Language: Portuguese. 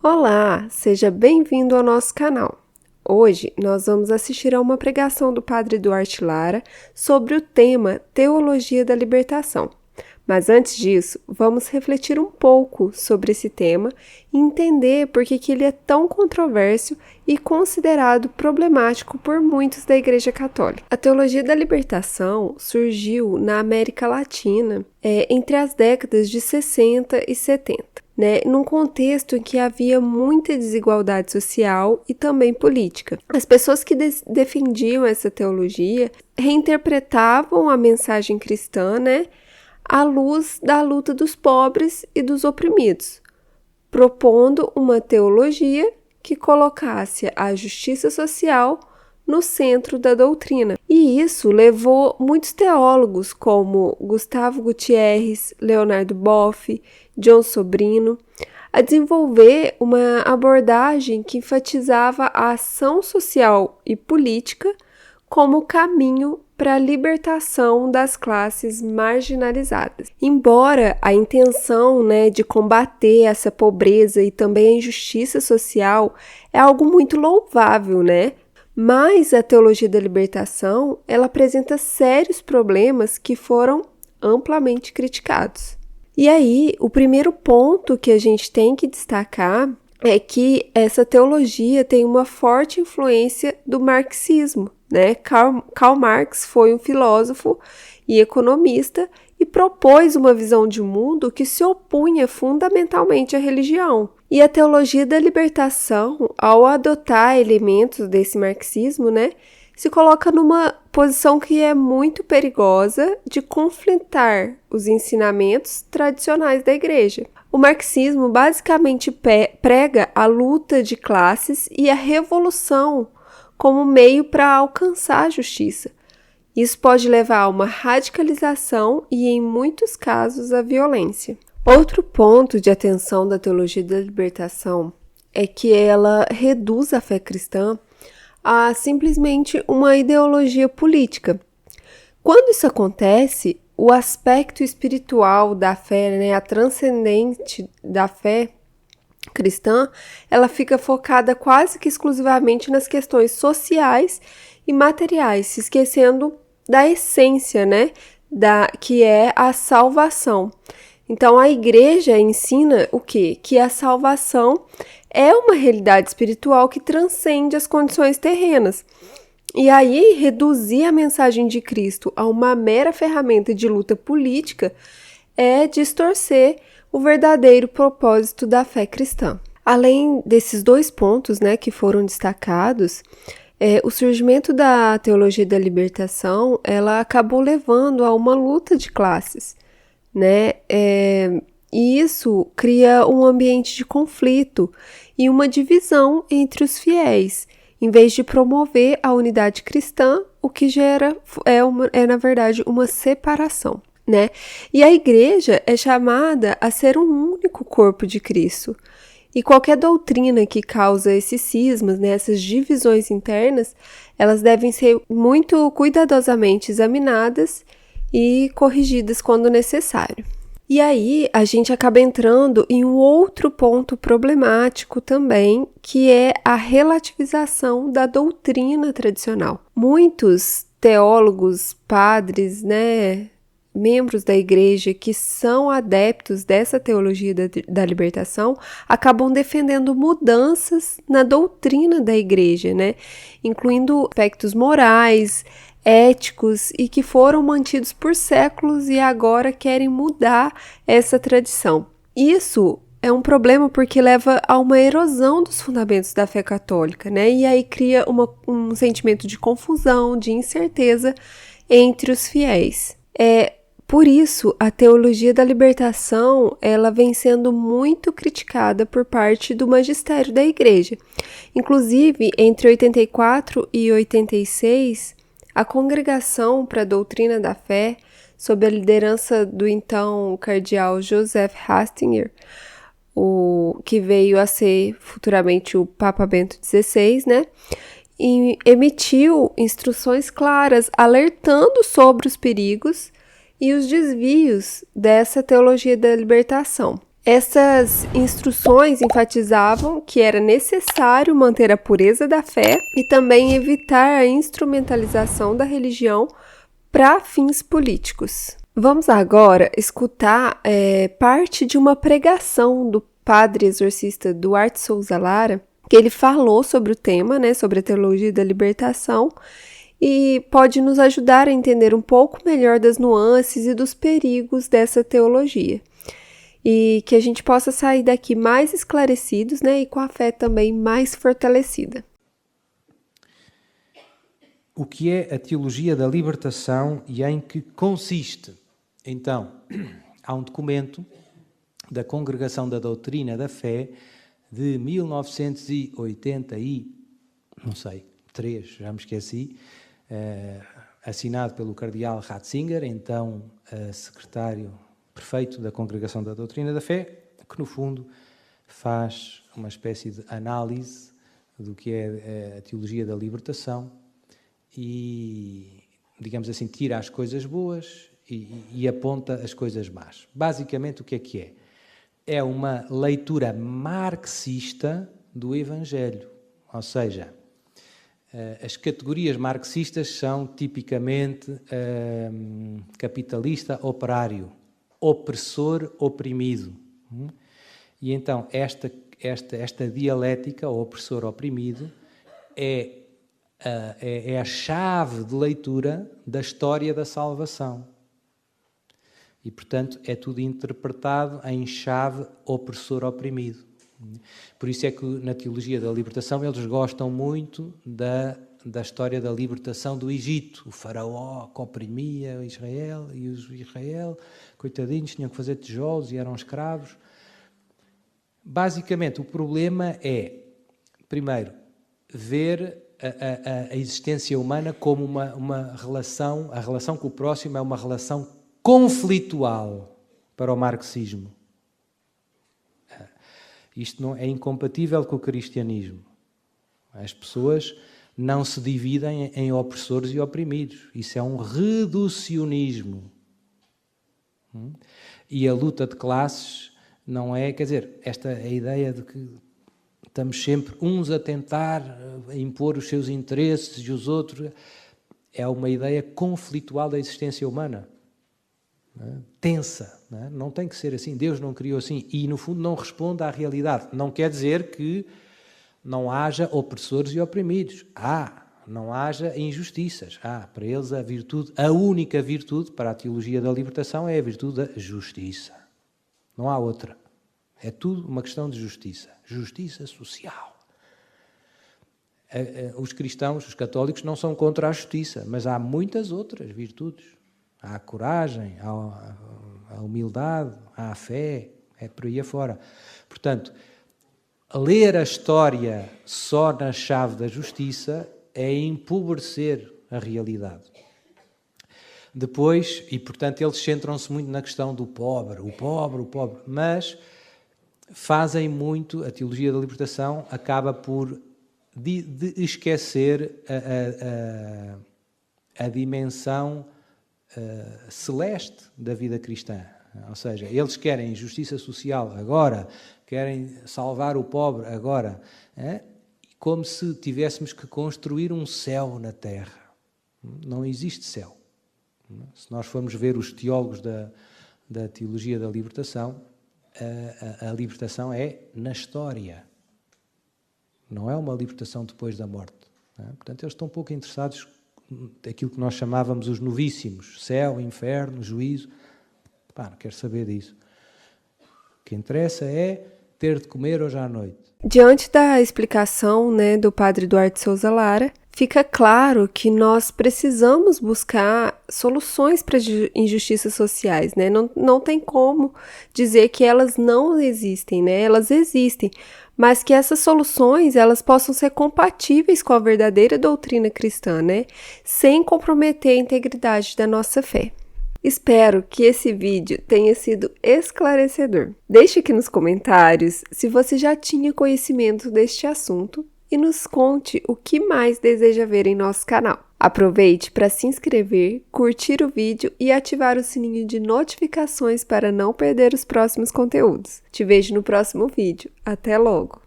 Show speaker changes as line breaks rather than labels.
Olá, seja bem-vindo ao nosso canal. Hoje nós vamos assistir a uma pregação do Padre Duarte Lara sobre o tema Teologia da Libertação. Mas antes disso, vamos refletir um pouco sobre esse tema e entender por que ele é tão controverso e considerado problemático por muitos da Igreja Católica. A Teologia da Libertação surgiu na América Latina entre as décadas de 60 e 70. Num contexto em que havia muita desigualdade social e também política. As pessoas que defendiam essa teologia reinterpretavam a mensagem cristã, à luz da luta dos pobres e dos oprimidos, propondo uma teologia que colocasse a justiça social no centro da doutrina. E isso levou muitos teólogos como Gustavo Gutierrez, Leonardo Boff, John Sobrino, a desenvolver uma abordagem que enfatizava a ação social e política como caminho para a libertação das classes marginalizadas. Embora a intenção de combater essa pobreza e também a injustiça social é algo muito louvável, mas a teologia da libertação, ela apresenta sérios problemas que foram amplamente criticados. E aí, o primeiro ponto que a gente tem que destacar é que essa teologia tem uma forte influência do marxismo, Karl Marx foi um filósofo e economista e propôs uma visão de mundo que se opunha fundamentalmente à religião. E a teologia da libertação, ao adotar elementos desse marxismo, se coloca numa posição que é muito perigosa de conflitar os ensinamentos tradicionais da igreja. O marxismo basicamente prega a luta de classes e a revolução como meio para alcançar a justiça. Isso pode levar a uma radicalização e, em muitos casos, à violência. Outro ponto de atenção da teologia da libertação é que ela reduz a fé cristã a simplesmente uma ideologia política. Quando isso acontece, o aspecto espiritual da fé, a transcendente da fé cristã, ela fica focada quase que exclusivamente nas questões sociais e materiais, se esquecendo da essência, que é a salvação. Então, a igreja ensina o quê? Que a salvação é uma realidade espiritual que transcende as condições terrenas. E aí, reduzir a mensagem de Cristo a uma mera ferramenta de luta política é distorcer o verdadeiro propósito da fé cristã. Além desses dois pontos, que foram destacados, o surgimento da teologia da libertação, ela acabou levando a uma luta de classes, e isso cria um ambiente de conflito e uma divisão entre os fiéis, em vez de promover a unidade cristã, o que gera na verdade, uma separação. E a igreja é chamada a ser um único corpo de Cristo. E qualquer doutrina que causa esses cismas, essas divisões internas, elas devem ser muito cuidadosamente examinadas e corrigidas quando necessário. E aí a gente acaba entrando em um outro ponto problemático também, que é a relativização da doutrina tradicional. Muitos teólogos, padres, membros da igreja que são adeptos dessa teologia da libertação acabam defendendo mudanças na doutrina da igreja, incluindo aspectos morais, éticos e que foram mantidos por séculos e agora querem mudar essa tradição. Isso é um problema porque leva a uma erosão dos fundamentos da fé católica, e aí cria um sentimento de confusão, de incerteza entre os fiéis. Por isso, a teologia da libertação, ela vem sendo muito criticada por parte do magistério da igreja. Inclusive, entre 84 e 86, a Congregação para a Doutrina da Fé, sob a liderança do então cardeal Joseph Ratzinger, que veio a ser futuramente o Papa Bento XVI, e emitiu instruções claras alertando sobre os perigos e os desvios dessa teologia da libertação. Essas instruções enfatizavam que era necessário manter a pureza da fé e também evitar a instrumentalização da religião para fins políticos. Vamos agora escutar parte de uma pregação do padre exorcista Duarte Souza Lara, que ele falou sobre o tema, né, sobre a teologia da libertação, e pode nos ajudar a entender um pouco melhor das nuances e dos perigos dessa teologia. E que a gente possa sair daqui mais esclarecidos, né, e com a fé também mais fortalecida.
O que é a teologia da libertação e em que consiste? Então, há um documento da Congregação da Doutrina da Fé de 1983, já me esqueci, assinado pelo cardeal Ratzinger, então secretário prefeito da Congregação da Doutrina da Fé, que no fundo faz uma espécie de análise do que é a teologia da libertação e, digamos assim, tira as coisas boas e aponta as coisas más. Basicamente, o que é? É uma leitura marxista do Evangelho, ou seja, as categorias marxistas são tipicamente capitalista, operário, opressor, oprimido. E então esta dialética, opressor, oprimido, é a chave de leitura da história da salvação. E, portanto, é tudo interpretado em chave opressor-oprimido. Por isso é que na teologia da libertação eles gostam muito da história da libertação do Egito. O faraó que oprimia Israel e os Israel, coitadinhos, tinham que fazer tijolos e eram escravos. Basicamente, o problema é, primeiro, ver a existência humana como uma relação, a relação com o próximo é uma relação conflitual para o marxismo. Isto não é incompatível com o cristianismo. As pessoas não se dividem em opressores e oprimidos. Isso é um reducionismo. E a luta de classes não é, quer dizer, esta é a ideia de que estamos sempre uns a tentar impor os seus interesses e os outros, é uma ideia conflitual da existência humana. Tensa, não tem que ser assim, Deus não criou assim e no fundo não responde à realidade. Não quer dizer que não haja opressores e oprimidos, não haja injustiças, para eles a virtude, a única virtude para a teologia da libertação é a virtude da justiça, não há outra, é tudo uma questão de justiça social. Os cristãos, os católicos não são contra a justiça, mas há muitas outras virtudes. Há a coragem, há a humildade, há a fé, é por aí afora. Portanto, ler a história só na chave da justiça é empobrecer a realidade. Depois, e portanto eles centram-se muito na questão do pobre, mas fazem muito, a teologia da libertação acaba por de esquecer a dimensão celeste da vida cristã. Ou seja, eles querem justiça social agora, querem salvar o pobre agora, como se tivéssemos que construir um céu na terra. Não existe céu. Se nós formos ver os teólogos da teologia da libertação, a libertação é na história. Não é uma libertação depois da morte. Portanto, eles estão um pouco interessados daquilo que nós chamávamos os novíssimos, céu, inferno, juízo. Não quero saber disso. O que interessa é ter de comer hoje à noite.
Diante da explicação, do padre Duarte Souza Lara, fica claro que nós precisamos buscar soluções para injustiças sociais, Não tem como dizer que elas não existem, Elas existem, mas que essas soluções elas possam ser compatíveis com a verdadeira doutrina cristã, sem comprometer a integridade da nossa fé. Espero que esse vídeo tenha sido esclarecedor. Deixe aqui nos comentários se você já tinha conhecimento deste assunto e nos conte o que mais deseja ver em nosso canal. Aproveite para se inscrever, curtir o vídeo e ativar o sininho de notificações para não perder os próximos conteúdos. Te vejo no próximo vídeo. Até logo!